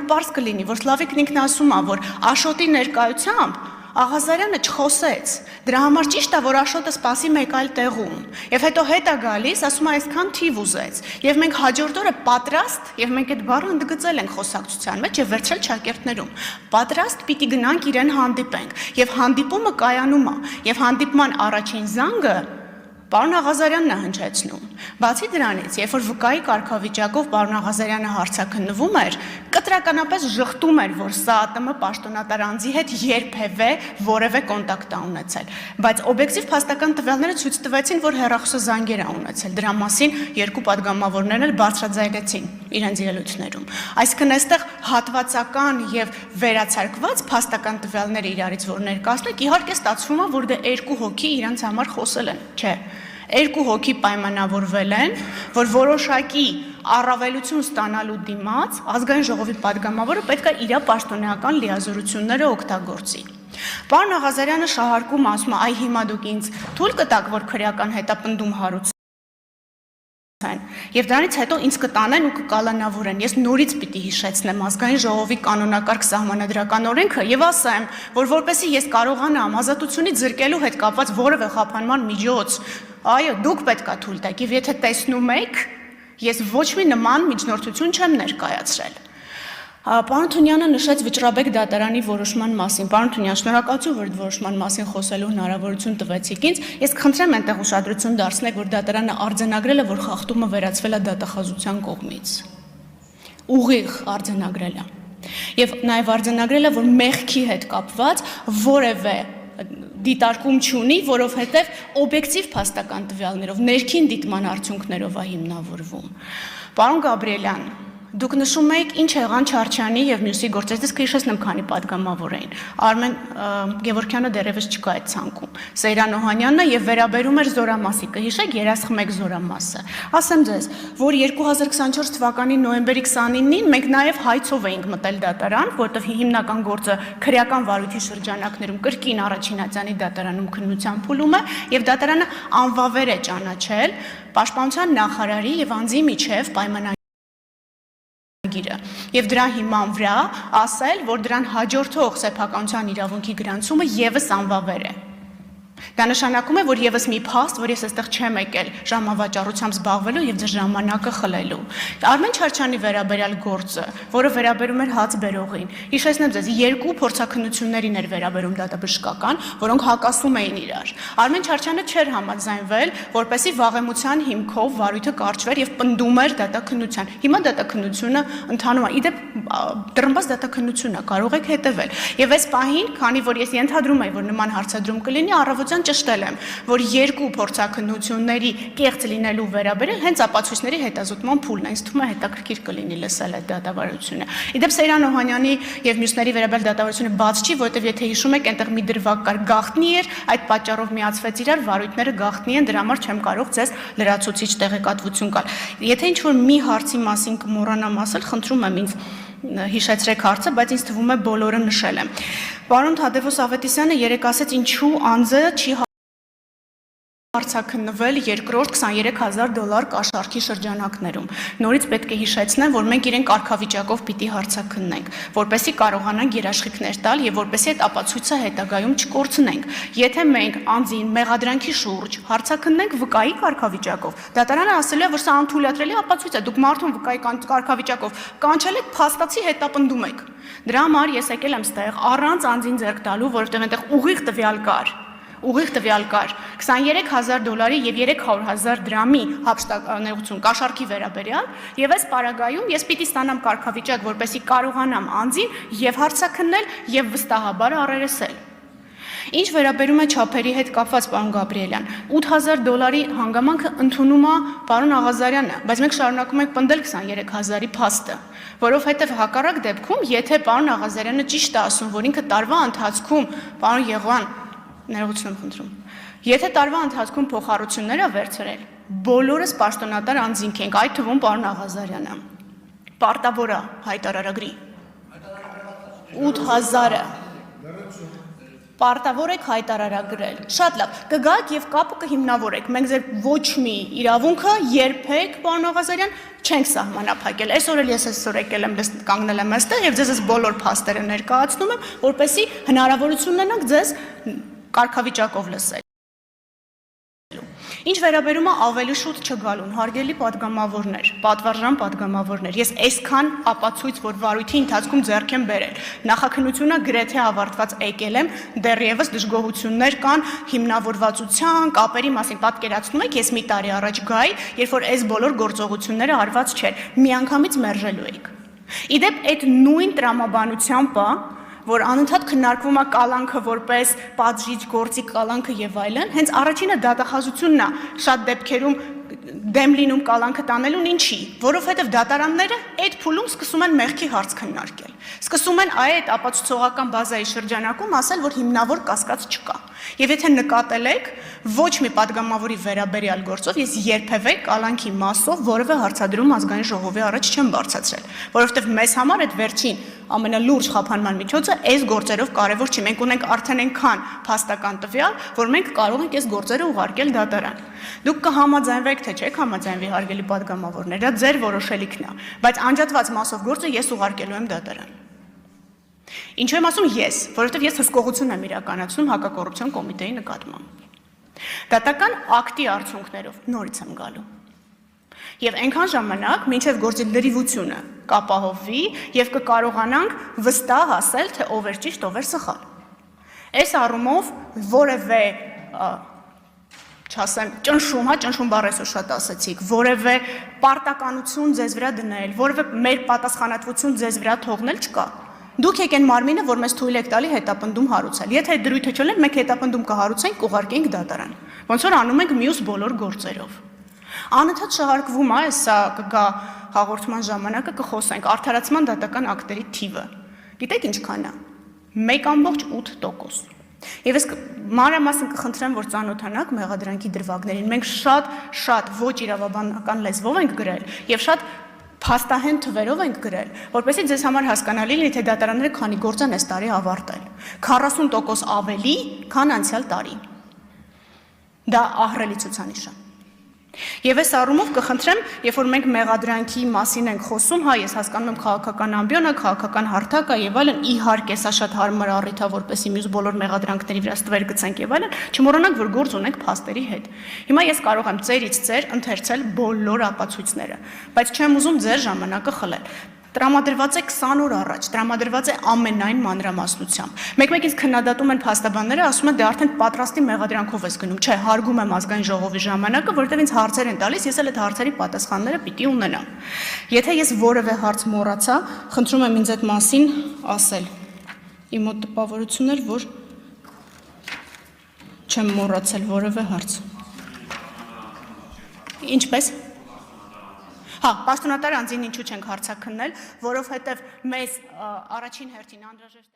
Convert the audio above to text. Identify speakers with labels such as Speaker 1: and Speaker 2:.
Speaker 1: ժամանակ պարզ կլինի, որ Սլավիկն ինքն ասում է, որ Աշոտի ներկայությամբ Աղազարյանը չխոսեց, դրա համար ճիշտ է, որ Աշոտը սպասի մեկ այլ տեղում, և հետո հետ է գալիս, ասում է այսքան թիվ ուզեց, և մենք հաջորդ օրը պատրաստ, և մենք այդ բառը ընդգծել ենք խոսակցության մեջ և վերցրել ճակերտներում, պատրաստ պիտի գնանք իրեն հանդիպենք, և հանդիպումը կայանում է, և հանդիպման առաջին զանգը պարոն Աղազարյանն է հնչեցնում, բացի դրանից, երբ որ վկայի կարգավիճակով պարոն Աղազարյանը հարցաքննվում էր, կտրականապես ժխտում էր, որ ՍԱԱՏՄ պաշտոնատար անձի հետ երբևէ որևէ կոնտակտ է ունեցել, բայց օբյեկտիվ փաստական տվյալները ցույց տվեցին, որ հեռախոսը զանգեր է ունեցել, դրա մասին երկու պատգամավորներն էլ բարձրաձայնեցին իրենց ելույթներում, այսինքն այստեղ հատվածական և վերացարկված փաստական տվյալները իրարից որ ներկայացնենք, իհարկե ստացվում է, որ դե երկու հոգի իրենց համար խոսել են, չէ, երկու հոգի պայմանավորվել են, որ որոշակի առավելություն ստանալու դիմաց ազգային ժողովի պատգամավորը պետք է իր պաշտոնեական լիազորությունները օգտագործի։ Պարոն Աղազարյանը շահարկում ասում է, այ հիմա դուք ինձ թույլ կտաք, որ քրեական հետապնդում հարուցեմ, և դրանից հետո ինձ կտանեն ու կկալանավորեն, ես նորից պիտի հիշեցնեմ ազգային ժողովի կանոնակարգ սահմանադրական օրենքը և ասեմ, որ որպեսզի ես կարողանամ ազատությունից զրկելու հետ կապված որևէ խափանման միջոց, այո, դուք պետք է թույլ տաք, և եթե տեսնում եք, ես ոչ մի նման միջնորդություն չեմ ներկայացրել։ Պարոն Թունյանը նշեց Վճռաբեկ դատարանի որոշման մասին, պարոն Թունյան, շնորհակալություն, որ որոշման մասին խոսելու հնարավորություն տվեցիք ինձ, ես կխնդրեմ այնտեղ ուշադրություն դարձնեք, որ դատարանը արձանագրել է, որ խախտումը վերացվել է դատախազության կողմից, ուղիղ արձանագրել է, և նաև արձանագրել է, որ մեղքի հետ կապված որևէ դիտարկում չունի, որովհետև օբյեկտիվ փաստական տվյալներով, ներքին դիտման արդյունքներով է հիմնավորվում։ Պարոն Գաբրիելյան, դուք նշում եք ինչ եղան Չարչյանի և մյուսի գործերից, իսկ հիշեցնեմ քանի պատգամավոր էին։ Արմեն Գևորգյանը դեռևս չկա այդ ցանկում։ Սեյրան Օհանյանն է և վերաբերում էր Զորամասի, կհիշեք երասխմեք Զորամասը։ Ասեմ ձեզ, որ 2024 թվականի նոյեմբերի 29-ին մենք նաև հայցով էինք մտել դատարան, որտեղ հիմնական գործը քրեական վարույթի շրջանակներում կրկին առաջին ատյանի դատարանում քննության փուլում է, և դատարանը անվավեր է ճանաչել Պաշտպանության նախարարի և անձի միջև պայմանագիր և դրա հիման վրա ասել, որ դրան հաջորդող սեփականության իրավունքի գրանցումը ևս անվավեր է։ Դա նշանակում է, որ ևս մի փաստ, որ ես այստեղ չեմ եկել ժամավաճառությամբ զբաղվելու և ձեր ժամանակը խլելու։ Արմեն Չարչյանի վերաբերյալ գործը, որը վերաբերում էր հաց բերողին, հիշեցնեմ ձեզ, երկու փորձաքննություններին էր վերաբերում դատաբժշկական, որոնք հակասում էին իրար։ Արմեն Չարչյանը չէր համաձայնվել, որպեսզի վաղեմության հիմքով վարույթը կարճվեր և պնդում էր դատաքննության։ Հիմա դատաքննությունը ընթանում է, իդեպ դռնբաց դատաքննություն է, կարող եք հետևել։ Եվ այս պահին, քանի որ ես ենթադրում եմ, որ նման հարցադրում կլինի, առավոտյան ճշտել եմ, որ երկու փորձաքննությունների կեղծ լինելու վերաբերյալ հենց ապացույցների հետազոտման փուլն է, ինձ թվում է հետաքրքիր կլինի լսել այդ դատավարությունը։ Իդեպ Սեյրան Օհանյանի և մյուսների վերաբերյալ դատավարությունը բաց չի, որովհետև եթե հիշում եք, այնտեղ մի դրվագ կար, գաղտնի էր, այդ պատճառով միացվեց իրար, վարույթները գաղտնի են, դրա համար չեմ կարող ձեզ լրացուցիչ տեղեկատվություն տալ։ Եթե ինչ-որ մի հարցի մասին կմոռանամ ասել, խնդրում եմ ինձ հիշեցրեք հարցը, բայց ինձ թվում է բոլորը նշել եմ։ Պարոն Թադևոս Ավետիսյանը երեկ ասեց, ինչու անձը չի հարցաքննվել երկրորդ $23,000 կաշառքի շրջանակներում։ Նորից պետք է հիշեցնեմ, որ մենք իրեն կարգավիճակով պիտի հարցաքննենք, որպեսզի կարողանանք երաշխիքներ տալ և որպեսզի այդ ապացույցը հետագայում չկորցնենք։ Եթե մենք անձին մեղադրանքի շուրջ հարցաքննենք վկայի կարգավիճակով, դատարանը ասելու է, որ սա անթույլատրելի ապացույց է, դուք մարդուն վկայի կարգավիճակով կանչել եք, փաստացի հետապնդում եք։ Դրա համար ես եկել եմ ստեղ առանց անձին ձեռք տալու, որովհետև այնտեղ ուղիղ տվյալ կար։ $23,000 և 300,000 դրամի հափշտակներություն կաշառքի վերաբերյալ, և այս պարագայում ես պիտի ստանամ կարգավիճակ, որպեսզի կարողանամ անձին և հարցաքննել և վստահաբար առերեսել։ Ինչ վերաբերում է չափերի հետ կապված, պարոն Գաբրիելյան, $8,000 հանգամանքը ընդունում է պարոն Աղազարյանը, բայց մենք շարունակում ենք պնդել 23,000-ի փաստը, որովհետև հակառակ դեպքում, եթե պարոն Աղազարյանը ճիշտ է ասում, որ ինքը տարվա ընթացքում, պարոն Եղվան, ներողություն եմ խնդրում, եթե տարվա ընթացքում փոխառություններ է վերցրել, բոլորս պաշտոնատար անձինք ենք, այդ թվում պարոն Աղազարյանը, պարտավոր է հայտարարագրի, 8,000-ը, Պարտավոր եք հայտարարագրել։ Շատ լավ։ Կգաք եւ կապը կհիմնավորեք։ Մենք ձեր ոչ մի իրավունքը երբեք, պարոն Աղազարյան, չենք սահմանափակել։ Այսօր էլ ես այսօր եկել եմ կանգնել եմ այստեղ եւ ձեզ բոլոր փաստերը ներկայացնում եմ, որպեսզի հնարավորություն ունենաք ձեզ կարգավիճակով լսել։ Ինչ վերաբերում է ավելի շուտ չգալուն, հարգելի պատգամավորներ, պատվարժան պատգամավորներ, ես այսքան ապացույց, որ վարույթի ընթացքում ձեռք եմ բերել, նախաքննությունը գրեթե ավարտված եկել եմ, դեռևս դժգոհություններ կան հիմնավորվածության, կապերի մասին, պատկերացնում եք, ես մի տարի առաջ գայի, երբ որ այս բոլոր գործողությունները արված չէր, միանգամից մերժելու էիք։ Իդեպ այդ նույն տրամաբանությամբ որ անընդհատ քննարկվում է կալանքը որպես պատժիչ գործի կալանքը եւ այլն, հենց առաջինը դատախազությունն է շատ դեպքերում դեմ լինում կալանքը տանելուն ինչի, որովհետեւ դատարանները այդ փուլում սկսում են մեղքի հարց քննարկել։ Սկսում են այդ ապացուցողական բազայի շրջանակում ասել, որ հիմնավոր կասկած չկա։ Եվ եթե նկատել եք, ոչ մի պատգամավորի վերաբերյալ գործով ես երբևէ կալանքի մասով որևէ հարցադրում ազգային ժողովի առաջ չեմ բարձրացրել, որովհետև մեզ համար այդ վերջին ամենալուրջ խափանման միջոցը այս գործերով կարևոր չի։ Մենք ունենք արդեն այնքան փաստական տվյալ, որ մենք կարող ենք այս գործերը ուղարկել դատարան։ Դուք կհամաձայնվեք, թե չեք համաձայնվի, հարգելի պատգամավորներ, դա ձեր որոշելիքն է, բայց անջատված մասով գործը ես ուղարկելու եմ դատարան։ Ինչու եմ ասում ես, որովհետև ես հսկողություն եմ իրականացնում հակակոռուպցիոն կոմիտեի նկատմամբ։ Դատական ակտի արդյունքներով նորից եմ գալու։ Եվ այնքան ժամանակ, մինչև գործի լրիվությունը կապահովվի եւ կկարողանանք վստահ ասել, թե ով էր ճիշտ, ով էր սխալ։ Այս առումով որևէ չասեմ, ճնշում բառ այսօր շատ ասեցիք, որևէ պարտականություն ձեզ վրա դնել, որևէ մեր պատասխանատվություն ձեզ վրա թողնել չկա։ Դուք եք այն մարմինը, որ մեզ թույլ եք տալի հետապնդում հարուցել։ Եթե այդ դրույթը չունենք, մենք հետապնդում կհարուցենք, կուղարկենք դատարան։ Ոնց որ անում ենք մյուս բոլոր գործերով։ Անընդհատ շահարկվում է, սա կգա հաղորդման ժամանակը կխոսենք արդարացման դատական ակտերի թիվը։ Գիտեք ինչքան է։ 1.8%։ Եվ ես մանրամասն կխնդրեմ, որ ծանոթանաք մեղադրանքի դրվագներին։ Մենք շատ ոչ իրավաբանական լեզվով ենք գրել եւ շատ փաստահեն թվերով ենք գրել, որպեսզի ձեզ համար հասկանալի լինի, թե դատարանները քանի գործ են այս տարի ավարտել։ 40% ավելի, քան անցյալ տարի։ Դա ահռելի ցուցանիշ է։ Եվ այս առումով կխնդրեմ, երբ որ մենք մեղադրանքի մասին ենք խոսում, հա, ես հասկանում եմ քաղաքական ամբիոնը, քաղաքական հարթակը եւ այլն, իհարկե սա շատ հարմար առիթ է, որպեսզի մյուս բոլոր մեղադրանքների վրա ստվեր գցենք եւ այլն, չմոռանանք, որ գործ ունենք փաստերի հետ։ Հիմա ես կարող եմ ծերից ծեր ընթերցել բոլոր ապացույցները, բայց չեմ ուզում ձեր ժամանակը խլել։ Տրամադրված է 20 օր առաջ, տրամադրված է ամենայն մանրամասնությամբ։ Մեկ-մեկից քննադատում են փաստաբանները, ասում են դե արդեն պատրաստի մեղադրանքով ես գնում։ Չէ, հարգում եմ ազգային ժողովի ժամանակը, որովհետև ինձ հարցեր են տալիս, ես էլ այդ հարցերի պատասխանները պիտի ունենամ։ Եթե ես որևէ հարց մոռացա, խնդրում եմ ինձ այդ մասին ասել։ Իմ մոտ տպավորություն էր, որ չեմ մոռացել որևէ հարց։ Ինչպես։ Հա, պաշտոնատար անձին ինչու չենք հարցաքննել, որովհետև մեզ առաջին հերթին անհրաժեշտ է